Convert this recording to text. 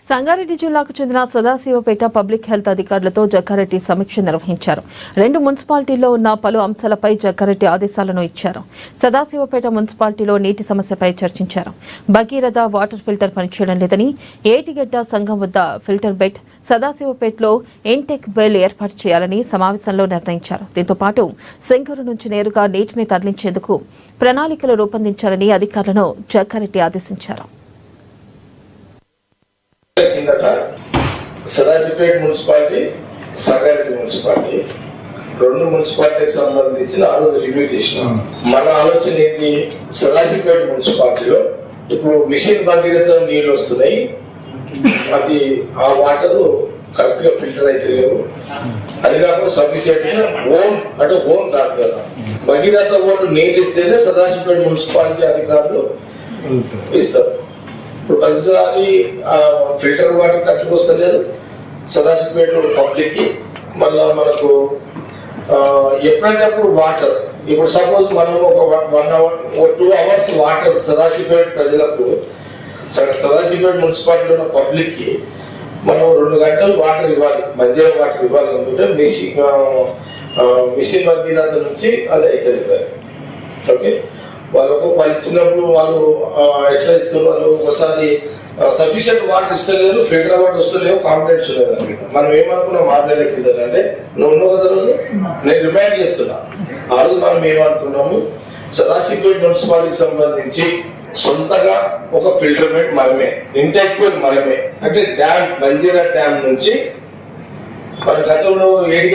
సంగారెడ్డి జిల్లాకు చెందిన Sadasivpet public health అధికారులతో జగ్గారెడ్డి సమీక్ష నిర్వహించారు. 2 మున్సిపాలిటీల్లో ఉన్న పలు అంశాలపై జగ్గారెడ్డి ఆదేశాలను ఇచ్చారు. సదాశివపేట మున్సిపాలిటీలో నీటి సమస్యపై చర్చించారు. భగీరథ వాటర్ ఫిల్టర్ పనిచేయడం లేదని, ఏటిగడ్డ సంఘం వద్ద ఫిల్టర్ బెడ్, సదాశివపేటలో ఇంటెక్ వెల్ ఏర్పాటు చేయాలని సమావేశంలో నిర్ణయించారు. దీంతో పాటు సింగూరు నుంచి నేరుగా నీటిని తరలించేందుకు ప్రణాళికలు రూపొందించాలని అధికారులను జగ్గారెడ్డి ఆదేశించారు. సదాశివపేట మున్సిపాలిటీ, సంగారెడ్డి మున్సిపాలిటీ 2 మున్సిపాలిటీకి సంబంధించిన ఆ రోజు రివ్యూ చేసినాం. మన ఆలోచన ఏంటి, సదాశివపేట మున్సిపాలిటీలో ఇప్పుడు మిషన్ భగీరథ నీళ్ళు వస్తున్నాయి, అది ఆ వాటర్ కరెక్ట్ గా ఫిల్టర్ అయితే లేవు. అది కాకుండా సఫిషియెంట్ ఓన్ కాదు కదా, భగీరథ ఓన్ నీళ్ళు ఇస్తేనే సదాశివపేట మున్సిపాలిటీ అధికారులు ఇస్తారు. ఇప్పుడు ప్రతిసారి ఫిల్టర్ వాటర్ ఖర్చుకు వస్తలేదు సదాశివపేట పబ్లిక్ కి. మళ్ళా మనకు ఎప్పుడంటే అప్పుడు వాటర్, ఇప్పుడు సపోజ్ మనం ఒక 1 hour 2 hours వాటర్ సదాశివపేట ప్రజలకు, సదాశివపేట మున్సిపాలిటీలో ఉన్న పబ్లిక్ కి మనం 2 గంటలు వాటర్ ఇవ్వాలి, మంచిగా వాటర్ ఇవ్వాలి అనుకుంటే మిషన్ భగీరథ నుంచి అది అయితే ఓకే. వాళ్ళు ఇచ్చినప్పుడు వాళ్ళు ఎట్లా ఇస్తున్నారు, ఒకసారి సఫిషియెంట్ వాటర్ ఇస్తలేరు, ఫిల్టర్ వాటర్ వస్తలేవు, కాంప్లైంట్స్ లేదు అనమాట. మనం ఏమనుకున్నాం 6 నెలల కింద అంటే, నువ్వు ఉన్నావు కదా రోజు, నేను రిమైండ్ చేస్తున్నా. ఆ రోజు మనం ఏమనుకున్నాము, సదాశివపేట మున్సిపాలిటీకి సంబంధించి సొంతగా ఒక ఫిల్టర్ బెడ్ మనమే, ఇంటెక్ వెల్ మనమే, అంటే డ్యామ్ మంజీరా డ్యామ్ నుంచి మన గతంలో